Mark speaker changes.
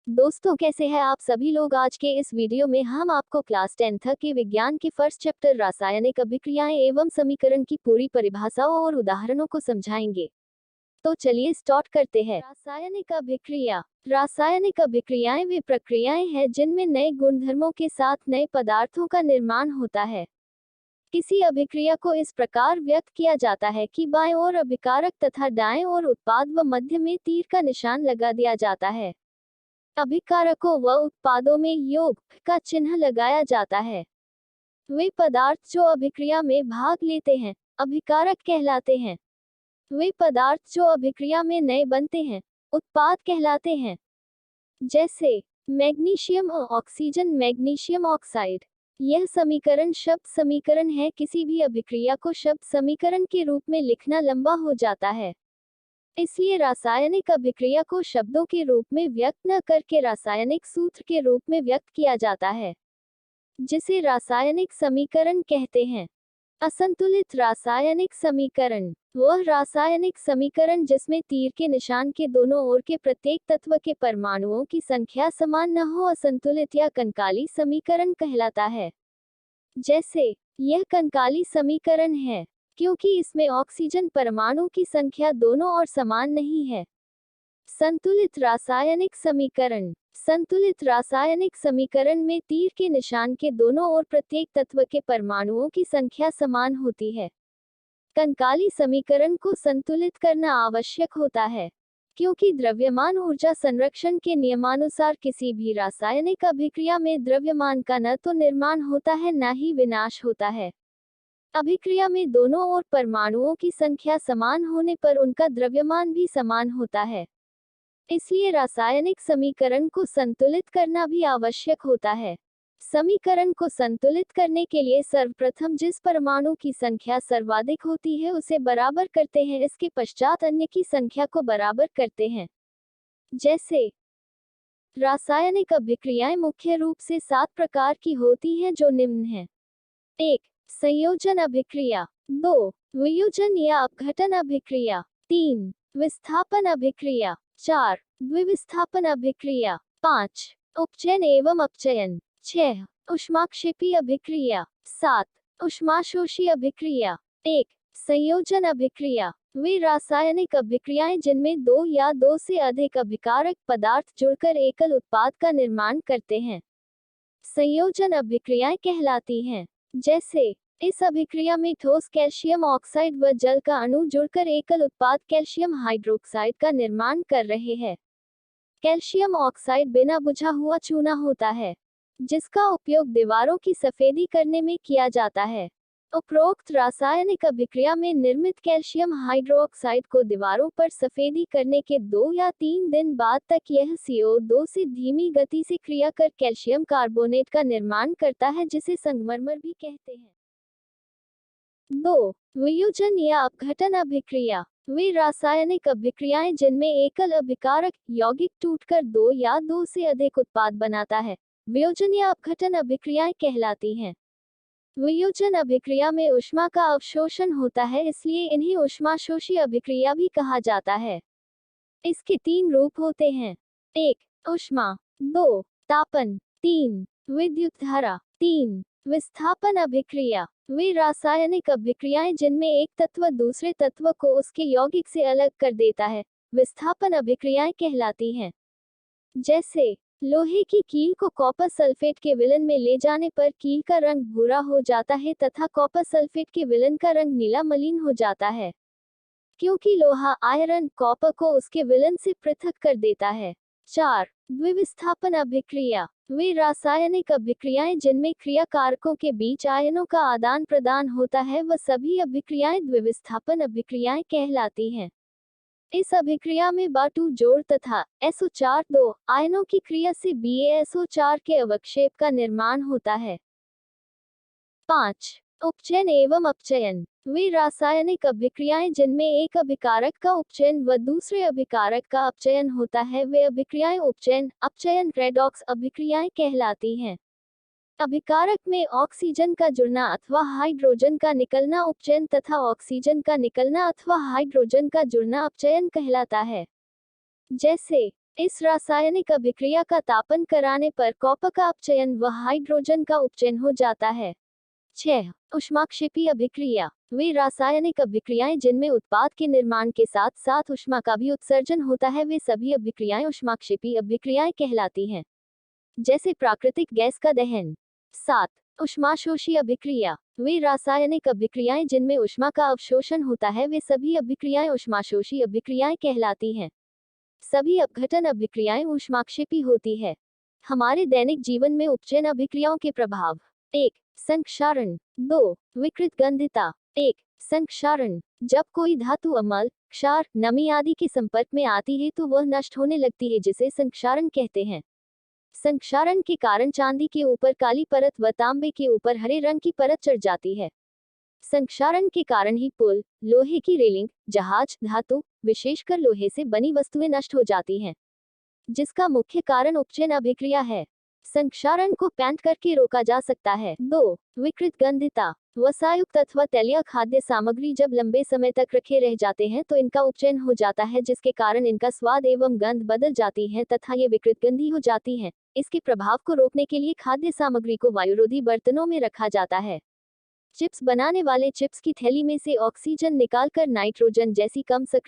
Speaker 1: दोस्तों, कैसे हैं आप सभी लोग। आज के इस वीडियो में हम आपको क्लास 10th के विज्ञान के फर्स्ट चैप्टर रासायनिक अभिक्रियाएं एवं समीकरण की पूरी परिभाषाओं और उदाहरणों को समझाएंगे। तो चलिए स्टार्ट करते हैं। रासायनिक अभिक्रियाएं वे प्रक्रियाएं हैं जिनमें नए गुणधर्मों के साथ नए पदार्थों का निर्माण होता है। किसी अभिक्रिया को इस प्रकार व्यक्त किया जाता है कि बाएं ओर अभिकारक तथा दाएं ओर उत्पाद व मध्य में तीर का निशान लगा दिया जाता है। अभिकारकों व उत्पादों में योग का चिन्ह लगाया जाता है। वे पदार्थ जो अभिक्रिया में भाग लेते हैं अभिकारक कहलाते हैं। वे पदार्थ जो अभिक्रिया में नए बनते हैं उत्पाद कहलाते हैं। जैसे मैग्नीशियम और ऑक्सीजन, मैग्नीशियम ऑक्साइड। यह समीकरण शब्द समीकरण है। किसी भी अभिक्रिया को शब्द समीकरण के रूप में लिखना लंबा हो जाता है, इसलिए रासायनिक अभिक्रिया को शब्दों के रूप में व्यक्त न करके रासायनिक सूत्र के रूप में व्यक्त किया जाता है, जिसे रासायनिक समीकरण कहते हैं। असंतुलित रासायनिक समीकरण वह रासायनिक समीकरण जिसमें तीर के निशान के दोनों ओर के प्रत्येक तत्व के परमाणुओं की संख्या समान न हो असंतुलित या कंकाली समीकरण कहलाता है। जैसे यह कंकाली समीकरण है क्योंकि इसमें ऑक्सीजन परमाणु की संख्या दोनों ओर समान नहीं है। संतुलित रासायनिक समीकरण संतुलित रासायनिक समीकरण में तीर के निशान के दोनों ओर प्रत्येक तत्व के परमाणुओं की संख्या समान होती है। कंकाली समीकरण को संतुलित करना आवश्यक होता है क्योंकि द्रव्यमान ऊर्जा संरक्षण के नियमानुसार किसी भी रासायनिक अभिक्रिया में द्रव्यमान का न तो निर्माण होता है न ही विनाश होता है। अभिक्रिया में दोनों ओर परमाणुओं की संख्या समान होने पर उनका द्रव्यमान भी समान होता है, इसलिए रासायनिक समीकरण को संतुलित करना भी आवश्यक होता है। समीकरण को संतुलित करने के लिए सर्वप्रथम जिस परमाणु की संख्या सर्वाधिक होती है उसे बराबर करते हैं, इसके पश्चात अन्य की संख्या को बराबर करते हैं। जैसे रासायनिक अभिक्रियाएं मुख्य रूप से 7 प्रकार की होती हैं जो निम्न हैं। 1. संयोजन अभिक्रिया। 2. वियोजन या अपघटन अभिक्रिया। 3. विस्थापन अभिक्रिया। 4. द्विविस्थापन अभिक्रिया। 5. उपचयन एवं अपचयन। 6. ऊष्माक्षेपी अभिक्रिया। 7. ऊष्माशोषी अभिक्रिया। 1. संयोजन अभिक्रिया वे रासायनिक अभिक्रियाएं जिनमें 2 या 2 से अधिक अभिकारक पदार्थ जुड़कर एकल उत्पाद का निर्माण करते हैं संयोजन अभिक्रियाएं कहलाती हैं। जैसे इस अभिक्रिया में ठोस कैल्शियम ऑक्साइड व जल का अणु जुड़कर एकल उत्पाद कैल्शियम हाइड्रोक्साइड का निर्माण कर रहे हैं। कैल्शियम ऑक्साइड बिना बुझा हुआ चूना होता है जिसका उपयोग दीवारों की सफेदी करने में किया जाता है। उपरोक्त रासायनिक अभिक्रिया में निर्मित कैल्शियम हाइड्रोक्साइड को दीवारों पर सफेदी करने के 2 या 3 दिन बाद तक यह CO2 से धीमी गति से क्रिया कर कैल्शियम कार्बोनेट का निर्माण करता है जिसे संगमरमर भी कहते हैं। 2. वियोजन या अपघटन अभिक्रिया वे रासायनिक अभिक्रियाएं जिनमें एकल अभिकारक यौगिक टूटकर 2 या 2 से अधिक उत्पाद बनाता है वियोजन या अपघटन अभिक्रियाएं कहलाती हैं। वियोजन अभिक्रिया में ऊष्मा का अवशोषण होता है, इसलिए इन्हें ऊष्माशोषी अभिक्रिया भी कहा जाता है। इसके 3 रूप होते हैं। 1. ऊष्मा। 2. तापन। 3. विद्युत धारा। 3. विस्थापन अभिक्रिया वे रासायनिक अभिक्रियाएं जिनमें एक तत्व दूसरे तत्व को उसके यौगिक से अलग कर देता है विस्थापन अभिक्रियाएं कहलाती हैं। जैसे लोहे की कील को कॉपर सल्फेट के विलयन में ले जाने पर कील का रंग भूरा हो जाता है तथा कॉपर सल्फेट के विलयन का रंग नीला मलिन हो जाता है क्योंकि लोहा आयरन कॉपर को उसके विलयन से पृथक कर देता है। 4. द्विविस्थापन अभिक्रिया वे रासायनिक अभिक्रियाएं जिनमें क्रियाकारकों के बीच आयनों का आदान प्रदान होता है वह सभी अभिक्रियाएं द्विविस्थापन अभिक्रियाएं कहलाती हैं। इस अभिक्रिया में Ba2 जोड़ तथा SO4 2 आयनों की क्रिया से BaSO4 के अवक्षेप का निर्माण होता है। 5. उपचयन एवं अपचयन वे रासायनिक अभिक्रियाएं जिनमें एक अभिकारक का उपचयन व दूसरे अभिकारक का अपचयन होता है वे अभिक्रियाएं उपचयन अपचयन रेडॉक्स अभिक्रियाएं कहलाती हैं। अभिकारक में ऑक्सीजन का जुड़ना अथवा हाइड्रोजन का निकलना उपचयन तथा ऑक्सीजन का निकलना अथवा हाइड्रोजन का जुड़ना अपचयन कहलाता है। जैसे इस रासायनिक अभिक्रिया का तापन कराने पर कॉपर का अपचयन व हाइड्रोजन का उपचयन हो जाता है। 6. ऊष्माक्षेपी अभिक्रिया। वे रासायनिक अभिक्रियाएं जिनमें उत्पाद के निर्माण के साथ साथ ऊष्मा का भी उत्सर्जन होता है, वे सभी अभिक्रियाएं ऊष्माक्षेपी अभिक्रियाएं कहलाती हैं, जैसे प्राकृतिक गैस का दहन। 7. ऊष्माशोषी अभिक्रिया। वे रासायनिक अभिक्रियाएं जिनमें ऊष्मा का अवशोषण होता है, वे सभी अभिक्रियाएं ऊष्माशोषी अभिक्रियाएं कहलाती हैं। सभी अपघटन अभिक्रियाएं ऊष्माक्षेपी होती है। हमारे दैनिक जीवन में उपचयन अभिक्रियाओं के प्रभाव। 1. संक्षारण। 2. विकृत गंधिता। 1. संक्षारण। जब कोई धातु अम्ल, क्षार, नमी आदि के संपर्क में आती है तो वह नष्ट होने लगती है, जिसे संक्षारण कहते हैं। संक्षारण के कारण चांदी के ऊपर काली परत व तांबे के ऊपर हरे रंग की परत चढ़ जाती है। संक्षारण के कारण ही पुल, लोहे की रेलिंग, जहाज, धातु, विशेषकर लोहे से बनी वस्तुएं नष्ट हो जाती हैं, जिसका मुख्य कारण उपचयन अभिक्रिया है। संक्षारण को पैंट करके रोका जा सकता है। 2. विकृत गंधिता। वसायुक्त अथवा तैलीय खाद्य सामग्री जब लंबे समय तक रखे रह जाते हैं तो इनका उपचयन हो जाता है, जिसके कारण इनका स्वाद एवं गंध बदल जाती है तथा ये विकृत गंधी हो जाती हैं। इसके प्रभाव को रोकने के लिए खाद्य सामग्री को वायुरोधी बर्तनों में रखा जाता है। चिप्स बनाने वाले चिप्स की थैली में से ऑक्सीजन निकालकर नाइट्रोजन जैसी कम सक्रिय